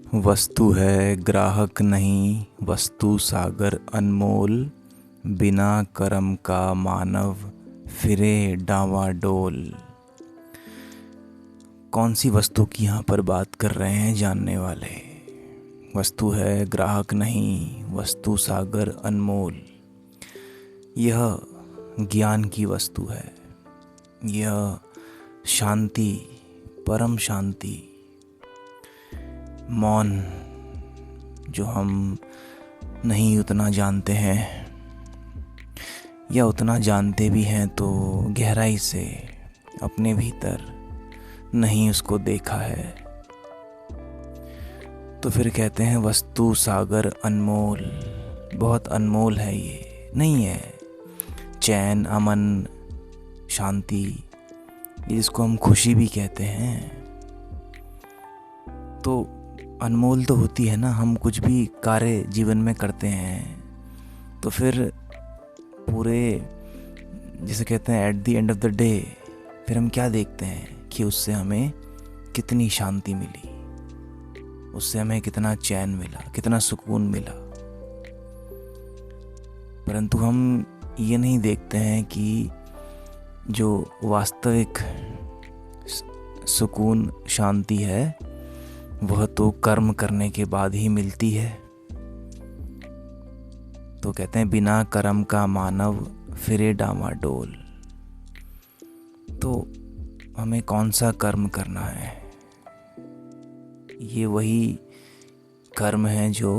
वस्तु है ग्राहक नहीं, वस्तु सागर अनमोल। बिना कर्म का मानव फिरे डांवाडोल। कौन सी वस्तु की यहाँ पर बात कर रहे हैं जानने वाले। वस्तु है ग्राहक नहीं, वस्तु सागर अनमोल। यह ज्ञान की वस्तु है। यह शांति, परम शांति, मौन, जो हम नहीं उतना जानते हैं या उतना जानते भी हैं तो गहराई से अपने भीतर नहीं उसको देखा है, तो फिर कहते हैं वस्तु सागर अनमोल। बहुत अनमोल है ये, नहीं है चैन, अमन, शांति, जिसको हम खुशी भी कहते हैं। तो अनमोल तो होती है ना। हम कुछ भी कार्य जीवन में करते हैं तो फिर पूरे, जिसे कहते हैं at the end of the day, फिर हम क्या देखते हैं कि उससे हमें कितनी शांति मिली, उससे हमें कितना चैन मिला, कितना सुकून मिला। परंतु हम ये नहीं देखते हैं कि जो वास्तविक सुकून, शांति है, वह तो कर्म करने के बाद ही मिलती है। तो कहते हैं बिना कर्म का मानव फिरे डामाडोल। तो हमें कौन सा कर्म करना है? ये वही कर्म है जो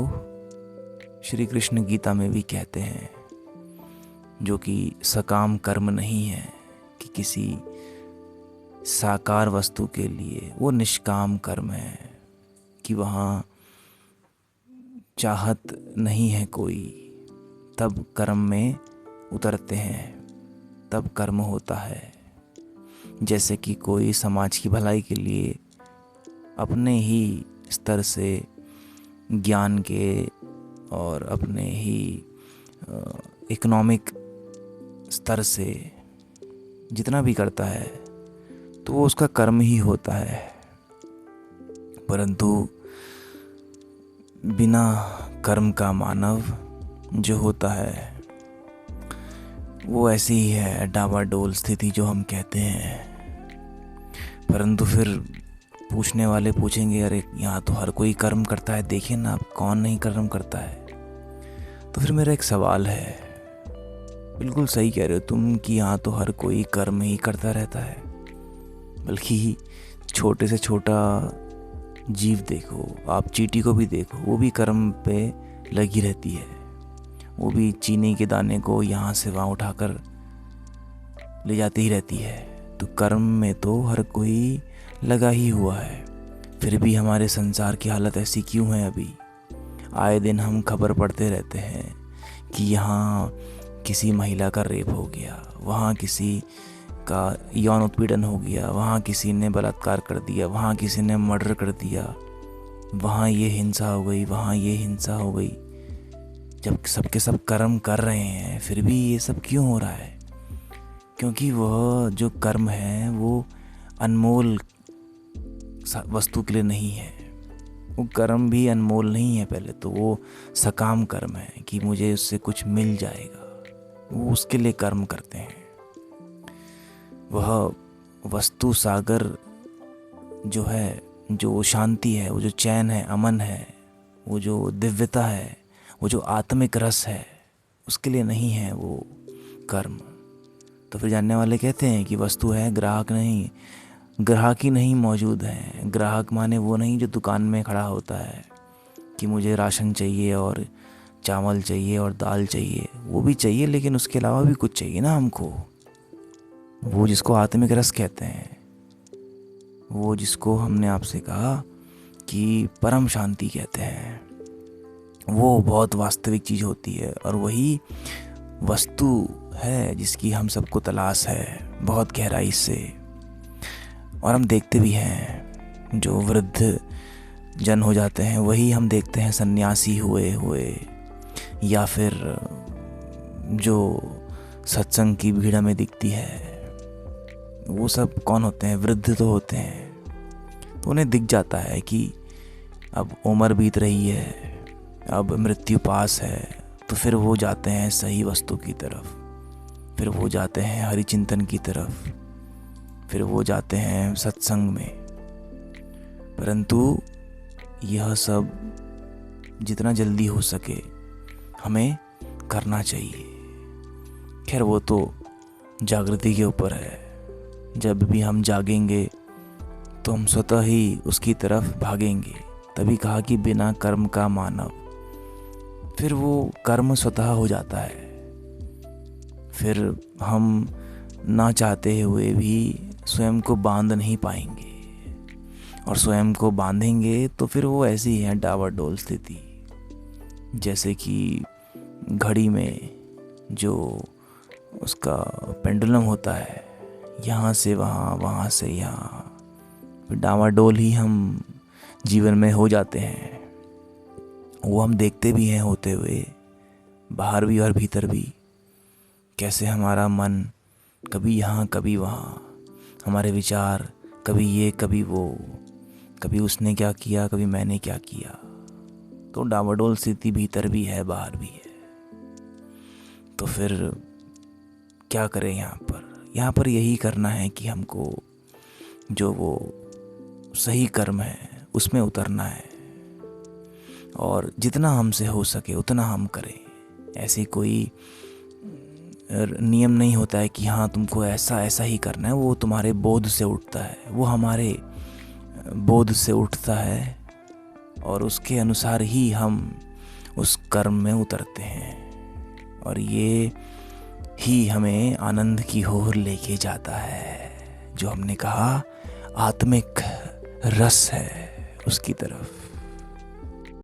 श्री कृष्ण गीता में भी कहते हैं, जो कि सकाम कर्म नहीं है कि किसी साकार वस्तु के लिए। वो निष्काम कर्म है कि वहाँ चाहत नहीं है कोई, तब कर्म में उतरते हैं, तब कर्म होता है। जैसे कि कोई समाज की भलाई के लिए अपने ही स्तर से, ज्ञान के और अपने ही इकोनॉमिक स्तर से जितना भी करता है तो वो उसका कर्म ही होता है। परंतु बिना कर्म का मानव जो होता है वो ऐसी ही है, डावाडोल स्थिति जो हम कहते हैं। परंतु फिर पूछने वाले पूछेंगे, अरे यहाँ तो हर कोई कर्म करता है, देखिए ना आप, कौन नहीं कर्म करता है। तो फिर मेरा एक सवाल है, बिल्कुल सही कह रहे हो तुम कि यहाँ तो हर कोई कर्म ही करता रहता है। बल्कि छोटे से छोटा जीव देखो आप, चींटी को भी देखो, वो भी कर्म पे लगी रहती है। वो भी चीनी के दाने को यहाँ से वहाँ उठाकर ले जाती ही रहती है। तो कर्म में तो हर कोई लगा ही हुआ है। फिर भी हमारे संसार की हालत ऐसी क्यों है? अभी आए दिन हम खबर पढ़ते रहते हैं कि यहाँ किसी महिला का रेप हो गया, वहाँ किसी का यौन उत्पीड़न हो गया, वहाँ किसी ने बलात्कार कर दिया, वहाँ किसी ने मर्डर कर दिया, वहाँ ये हिंसा हो गई, वहाँ ये हिंसा हो गई। जब सबके सब कर्म कर रहे हैं फिर भी ये सब क्यों हो रहा है? क्योंकि वह जो कर्म है वो अनमोल वस्तु के लिए नहीं है। वो कर्म भी अनमोल नहीं है। पहले तो वो सकाम कर्म है कि मुझे उससे कुछ मिल जाएगा, वो उसके लिए कर्म करते हैं। वह वस्तु सागर जो है, जो शांति है, वो जो चैन है, अमन है, वो जो दिव्यता है, वो जो आत्मिक रस है, उसके लिए नहीं है वो कर्म। तो फिर जानने वाले कहते हैं कि वस्तु है ग्राहक नहीं, ग्राहक ही नहीं मौजूद है। ग्राहक माने वो नहीं जो दुकान में खड़ा होता है कि मुझे राशन चाहिए और चावल चाहिए और दाल चाहिए। वो भी चाहिए, लेकिन उसके अलावा भी कुछ चाहिए ना हमको। वो जिसको आत्मिक रस कहते हैं, वो जिसको हमने आपसे कहा कि परम शांति कहते हैं, वो बहुत वास्तविक चीज़ होती है। और वही वस्तु है जिसकी हम सबको तलाश है बहुत गहराई से। और हम देखते भी हैं जो वृद्ध जन हो जाते हैं, वही हम देखते हैं सन्यासी हुए हुए, या फिर जो सत्संग की भीड़ में दिखती है, वो सब कौन होते हैं? वृद्ध तो होते हैं। तो उन्हें दिख जाता है कि अब उम्र बीत रही है, अब मृत्यु पास है, तो फिर वो जाते हैं सही वस्तु की तरफ, फिर वो जाते हैं हरिचिंतन की तरफ, फिर वो जाते हैं सत्संग में। परंतु यह सब जितना जल्दी हो सके हमें करना चाहिए। खैर वो तो जागृति के ऊपर है। जब भी हम जागेंगे तो हम स्वतः ही उसकी तरफ भागेंगे। तभी कहा कि बिना कर्म का मानव, फिर वो कर्म स्वतः हो जाता है। फिर हम ना चाहते हुए भी स्वयं को बांध नहीं पाएंगे, और स्वयं को बांधेंगे तो फिर वो ऐसी है डावाडोल स्थिति, जैसे कि घड़ी में जो उसका पेंडुलम होता है, यहाँ से वहाँ, वहाँ से यहाँ, डावाडोल ही हम जीवन में हो जाते हैं। वो हम देखते भी हैं होते हुए, बाहर भी और भीतर भी, कैसे हमारा मन कभी यहाँ कभी वहाँ, हमारे विचार कभी ये कभी वो, कभी उसने क्या किया कभी मैंने क्या किया। तो डावाडोल स्थिति भीतर भी है बाहर भी है। तो फिर क्या करें यहाँ पर यही करना है कि हमको जो वो सही कर्म है उसमें उतरना है, और जितना हमसे हो सके उतना हम करें। ऐसे कोई नियम नहीं होता है कि हाँ तुमको ऐसा ऐसा ही करना है। वो तुम्हारे बोध से उठता है, वो हमारे बोध से उठता है, और उसके अनुसार ही हम उस कर्म में उतरते हैं, और ये ही हमें आनंद की ओर लेके जाता है, जो हमने कहा आत्मिक रस है उसकी तरफ।